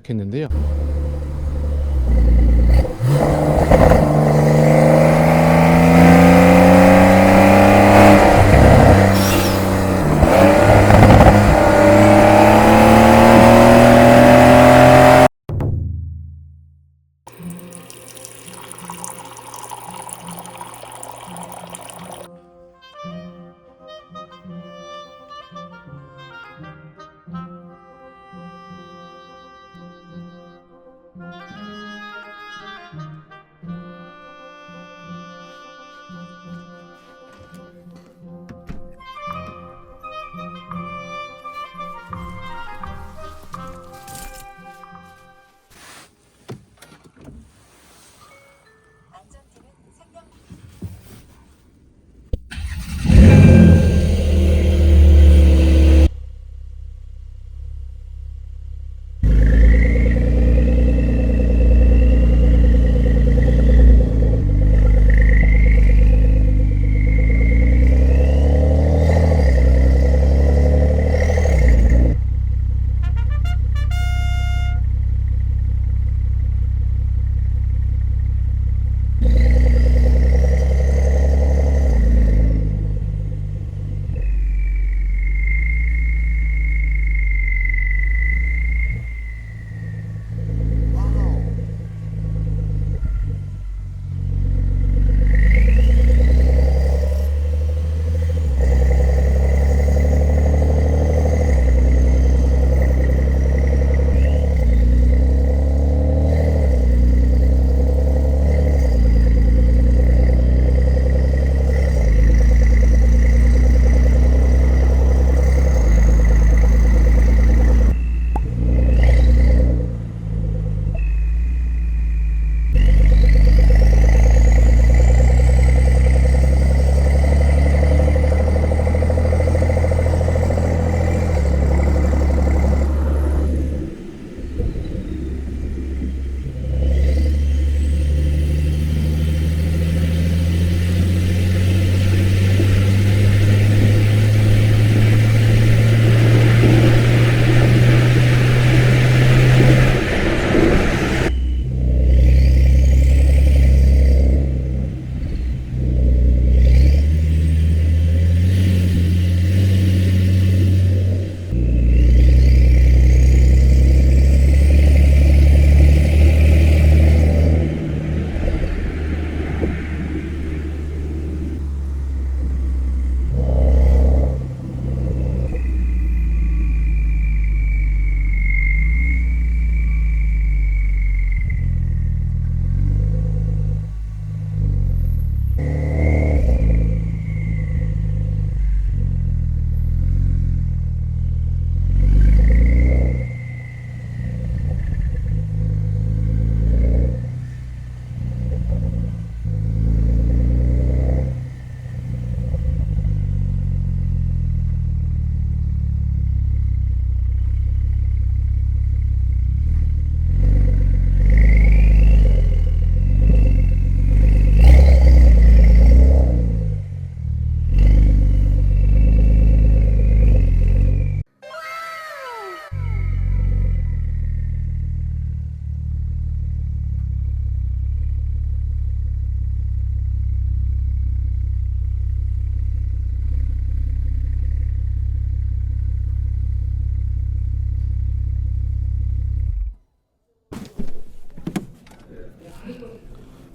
예약했는데요.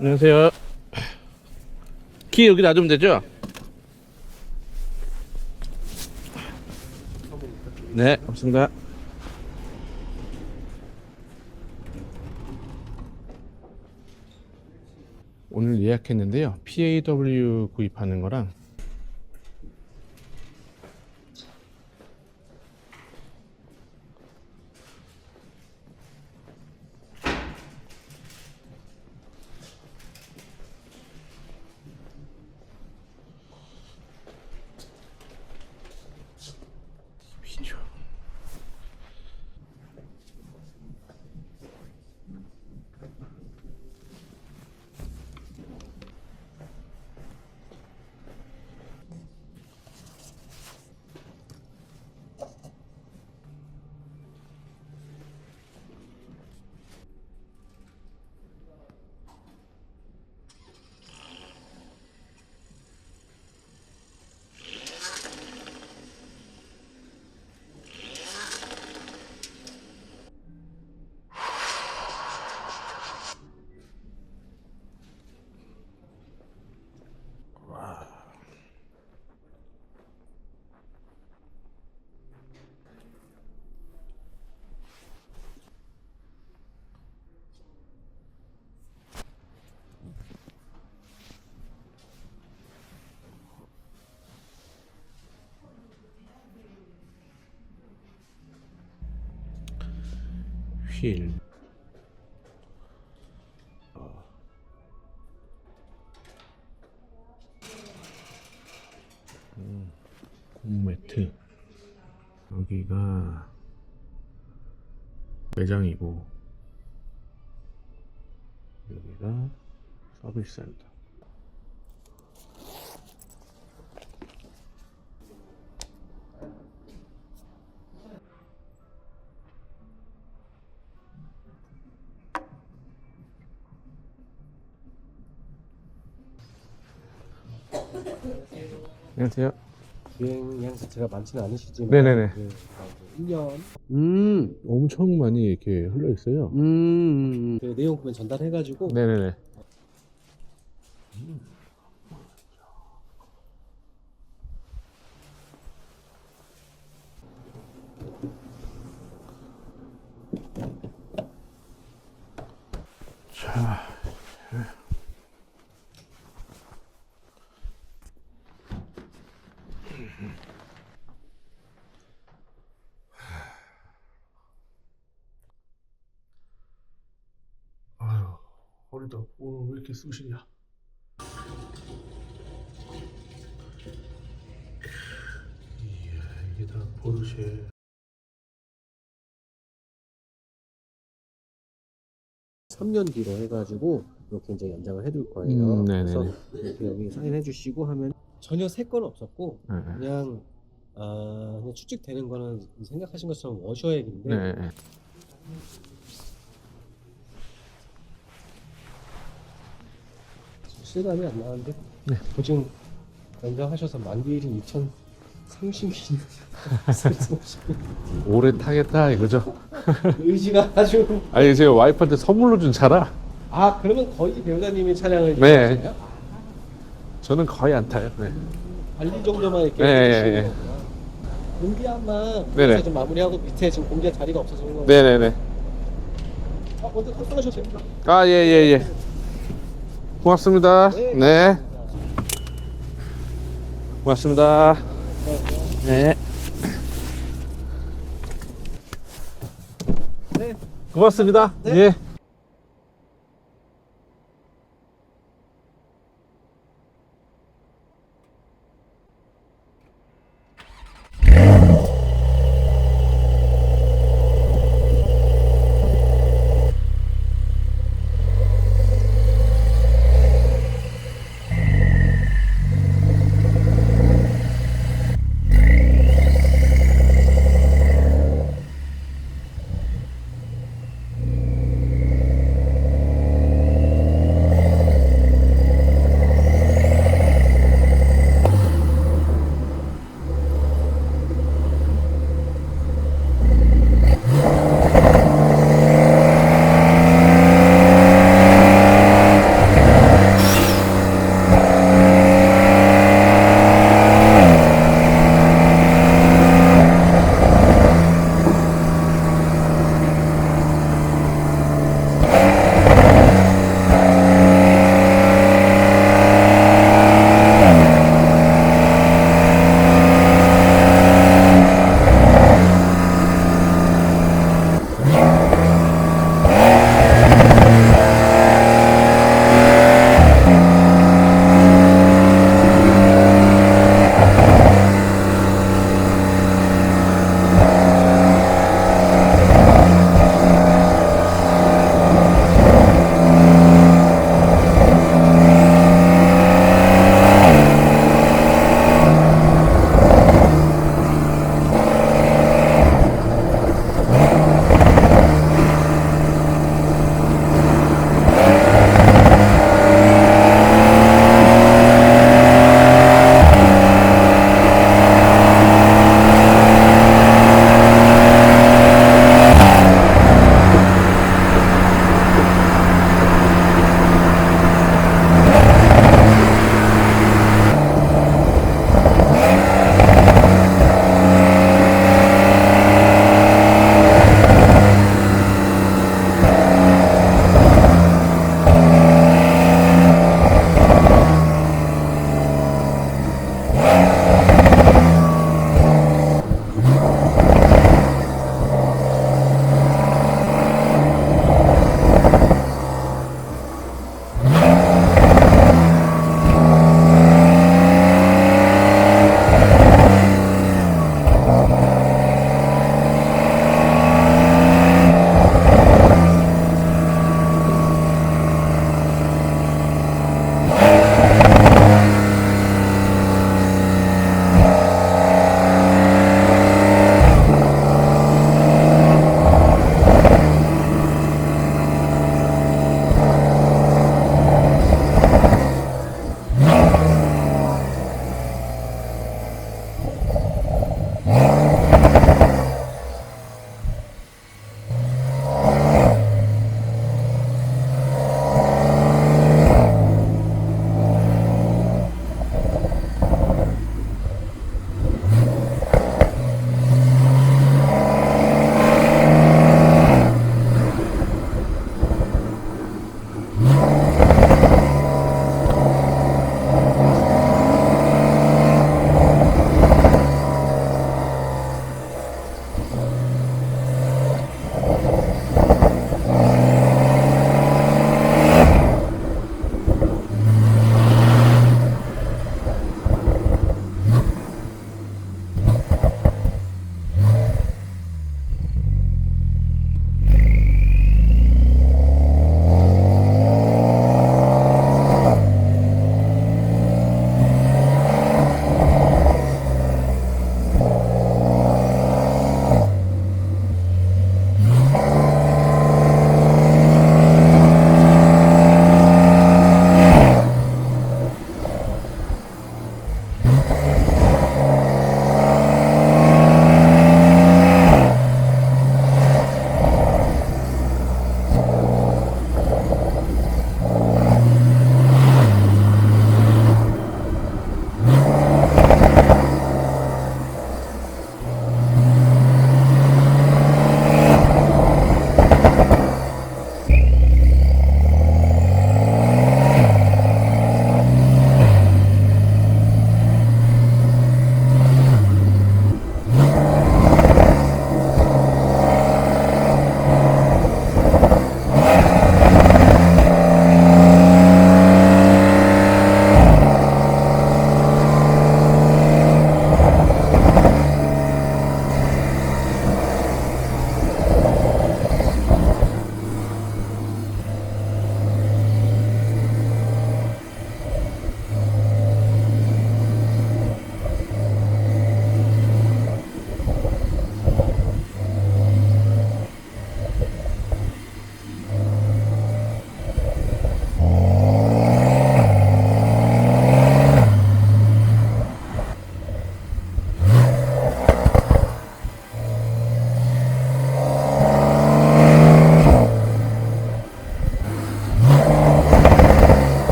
안녕하세요. 키 여기 놔두면 되죠? 네, 없습니다. 오늘 예약했는데요. PAW 구입하는 거랑 비디오. 휠. 고무 매트. 여기가 매장이고 여기가 서비스 센터. 안녕하세요. 주행 양자체가 많지는 않으시지만 네네네. 1년 엄청 많이 이렇게 흘러 있어요. 그 내용부분 전달해가지고 네네네. 자, 아유, 허리도 오늘 왜 이렇게 쑤시냐? 이야, 이게 다 포르쉐. 삼 년 뒤로 해가지고 이렇게 이제 연장을 해둘 거예요. 네네네. 그래서 이렇게 여기 사인해 주시고 하면 전혀 새 건 없었고 네. 그냥 그냥 추측되는 거는 생각하신 것처럼 워셔액인데 네. 실감이 안 나는데 네. 보증 연장하셔서 만기일이 2030년 오래 타겠다 이거죠? 의지가 아주 아니 제가 와이프한테 선물로 준 차라. 그러면 거의 배우자님이 차량을 네. 이용하시나요? 저는 거의 안 타요. 네. 관리 정도만 이렇게 네, 해주시는 네, 네. 거구나. 공기압만 네네. 좀 마무리하고 밑에 지금 공기압 자리가 없어서 그런 거예요. 네네네. 먼저 탑승하셔도 됩니다. 아, 예, 예, 예. 고맙습니다. 네. 네. 고맙습니다. 네. 네. 고맙습니다. 네. 예.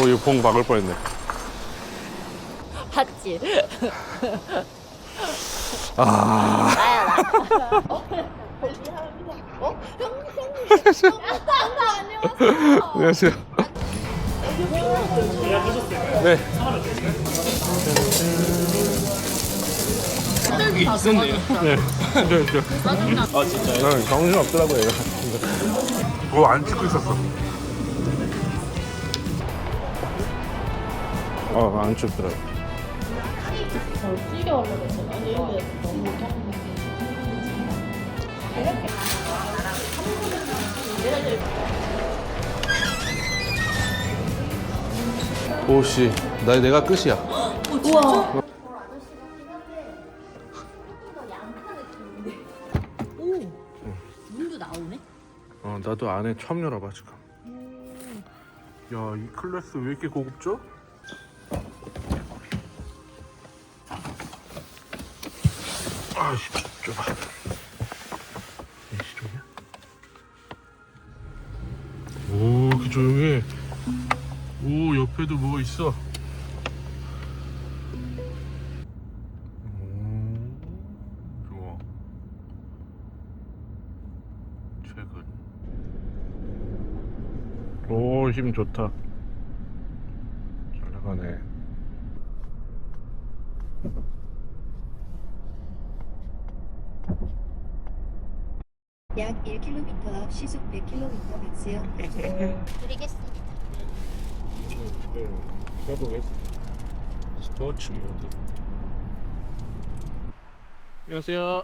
이거 봉 박을 뻔했네. 봤지? 아. 나야 나. 안녕하세요. 네. 여기 있었네요. 네. 아 진짜요? 나는 정신 없더라고요. 뭐 안 찍고 있었어. 안 찍더라고. 오씨, 내가 끝이야. 우와. 오. 문도 나오네. 나도 안에 처음 열어봐 지금. 야, 이 클래스 왜 이렇게 고급져? 아씨, 좁아. 시종이야? 오, 이렇게 조용해. 오, 옆에도 뭐가 있어. 좋아. 최근. 오, 힘 좋다. 잘 나가네. 약 1km 앞 시속 100km 박스형 드리겠습니다. 스포츠 모드. 안녕하세요.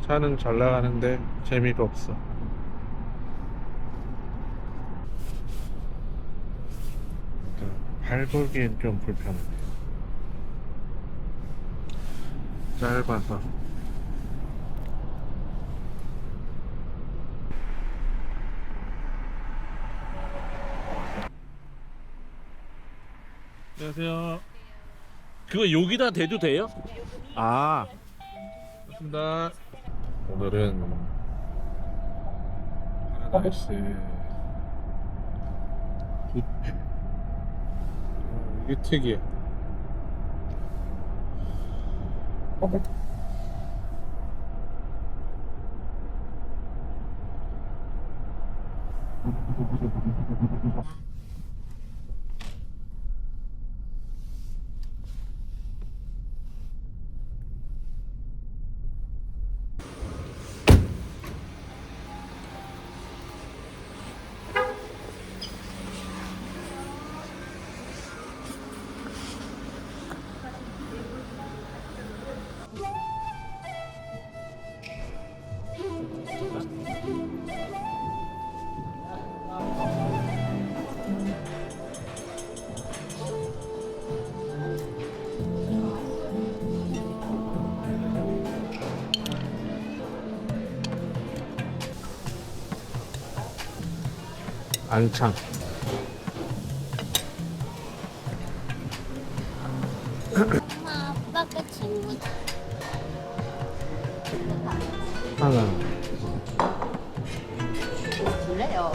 차는 잘 나가는데 재미가 없어. 밟을기엔 좀 불편해. 짧아서. 안녕하세요. 그거 여기다 대도 돼요? 아, 반갑습니다. 오늘은 파라다이스 뷔페. 이게 특이해. 안창. 엄마, 아빠가 친구. 하나. 줄래요?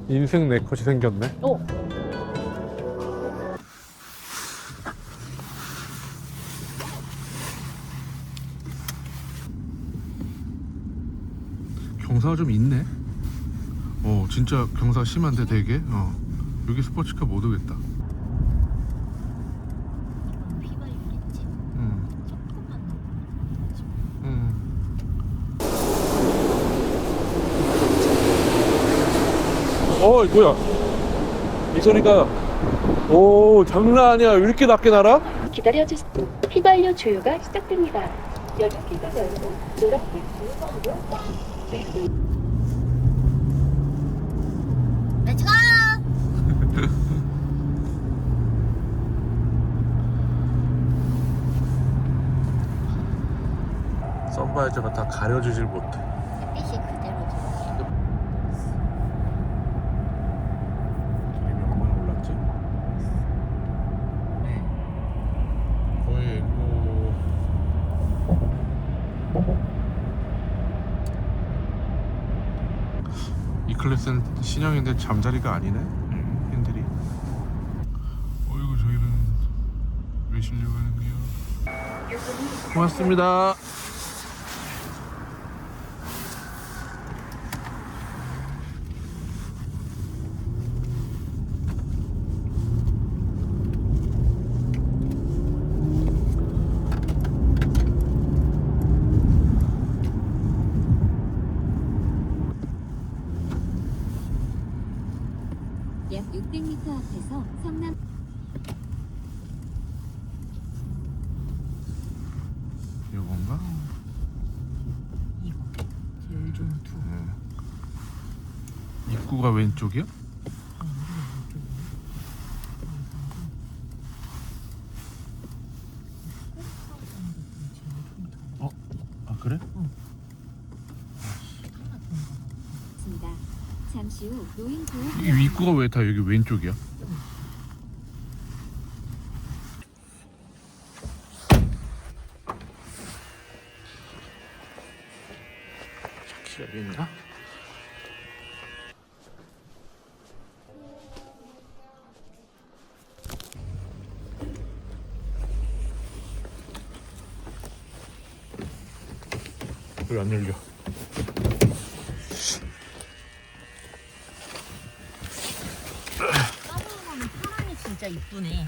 인생 내 컷이 생겼네. 오. 경사가 좀 있네. 진짜 경사 심한데 되게. 여기 스포츠카 못 오겠다. 비가 있겠지. 음. 조금만 뭐야? 이 소리가. 오, 장난 아니야. 왜 이렇게 낮게 날아? 기다려주세요. 휘발유 주유가 시작됩니다. 열차기가 열고 노랗게 렛츠고! 슈퍼바이저가 다 가려주질 못해. 햇빛이 그대로 들어오게. 기름이 얼마나 올랐지? 거의 이 클래스는 신형인데 잠자리가 아니네. 핸들이. 어이구 저희는 왜 쉬려고 하는 거야? 고맙습니다. 약 600m 앞에서 성남 이건가? 이거 제일 좋은 투. 입구가 왼쪽이야? 아 그래? 있습니다. 잠시 후 노인 보호 이 입구가 왜 다 여기 왼쪽이야? 자키가 있나? 왜 안 열려? 까보면 사람이 진짜 이쁘네.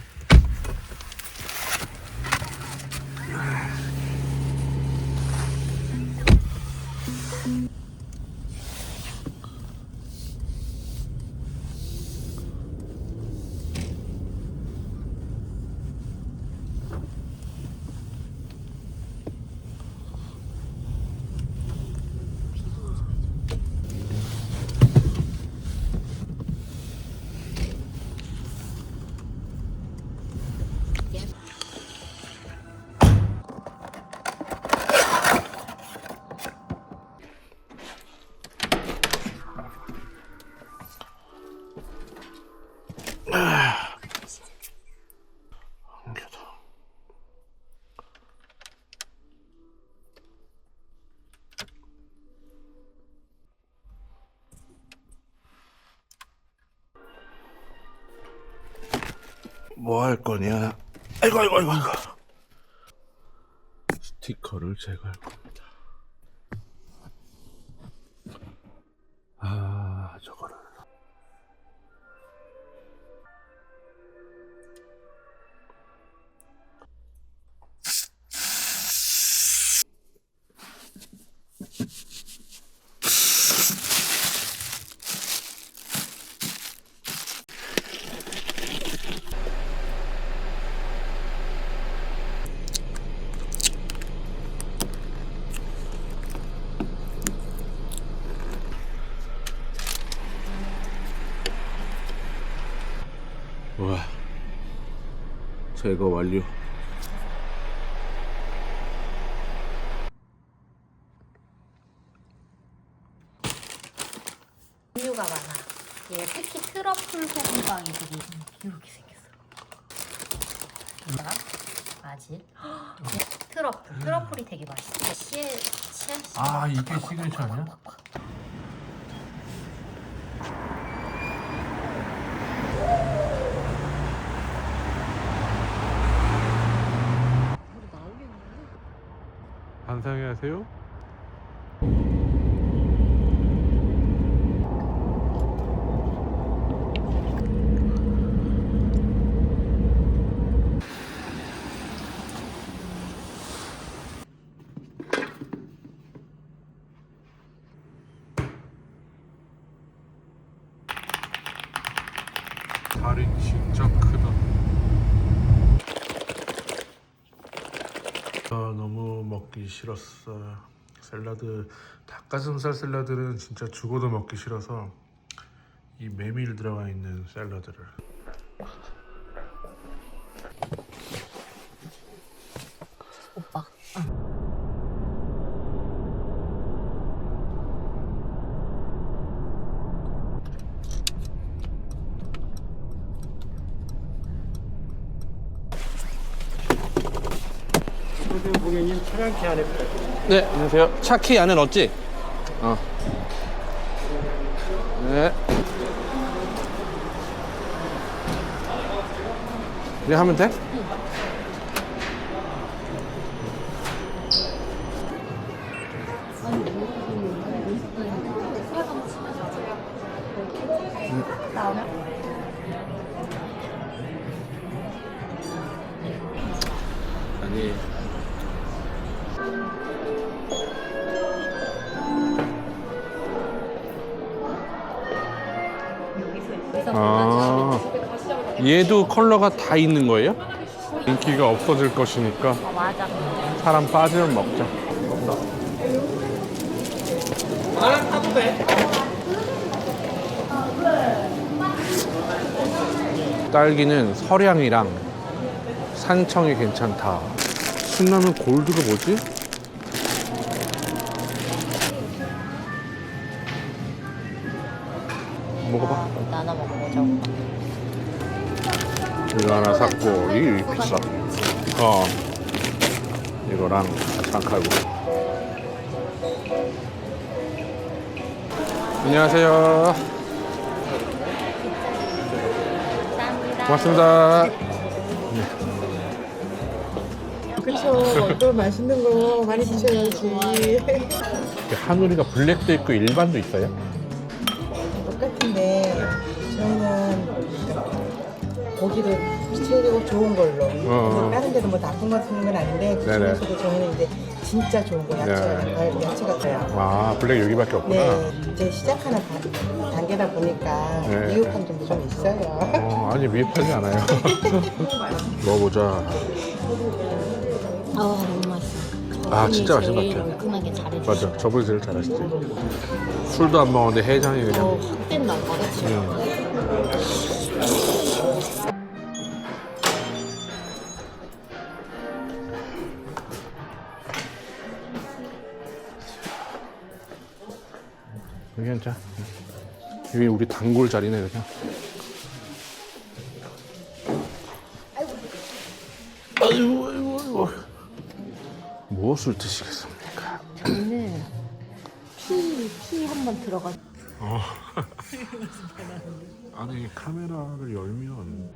뭐 할 거냐? 아이고. 스티커를 제거할 겁니다. 아, 저거를. 와, 제거 완료. 종류가 많아. 얘 특히 트러플 소금빵이 되게 귀엽게 생겼어. 아직 트러플이 되게 맛있어. 씨앗. 아, 이게 시그니처 아니야? 반상회 하세요? 다리 진짜 크다. 너무 먹기 싫었어. 샐러드, 닭가슴살 샐러드는 진짜 죽어도 먹기 싫어서 이 메밀 들어가 있는 샐러드를. 오빠. 고객님 차량키 안에 네, 안녕하세요. 차 키 안에 넣었지? 네. 이제 하면 돼? 아니. 아, 얘도 컬러가 다 있는 거예요? 인기가 없어질 것이니까 맞아. 사람 빠지면 먹자. 딸기는 설향이랑 산청이 괜찮다. 신라면 골드가 뭐지? 먹어봐. 나눠 먹어보자. 이거 하나 샀고 이게 비싸. 이거랑 장칼국. 안녕하세요. 고맙습니다. 그쵸. 또 맛있는 거 많이 드셔야지. 한우리가 블랙도 있고 일반도 있어요? 똑같은데 저희는 고기를 최고 좋은 걸로. 근데 다른 데도 뭐 나쁜 거 쓰는 건 아닌데 그 네네. 중에서도 저희는 이제 진짜 좋은 거 야채 같아요. 아, 블랙 여기밖에 없구나. 네, 이제 시작하는 단계다 보니까 네. 미흡한 점도 좀 있어요. 아니 미흡하지 않아요. 먹어보자. 너무 맛있어. 아, 진짜 맛있는 것 제일 같아. 얼큰하게 잘해주셔. 맞아, 저분이 제일 잘하시지. 술도 안 먹었는데 해장이 그냥. 확 뗀다, 그렇지? 여기 앉자. 여기 우리 단골 자리네 그냥. 아이고. 무엇을 드시겠습니까? 저는 피 한번 들어가. 아니 카메라를 열면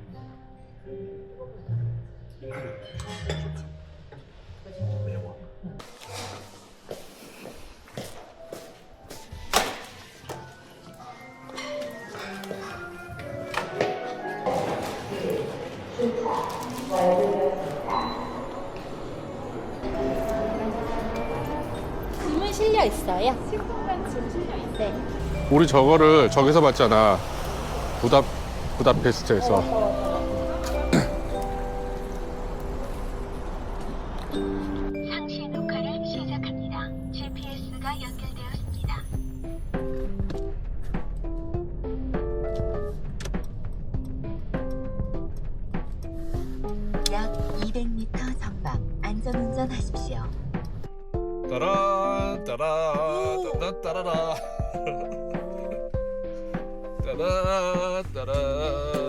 짐은 실려 있어요? 식품만 짐 실려 있어요. 네. 우리 저거를 저기서 봤잖아. 부다페스트에서. 상시 녹화를 시작합니다. GPS가 연결되었습니다. 약 200m 전방 안전운전하십시오. 따라 따라 따라 따라라 따라 따라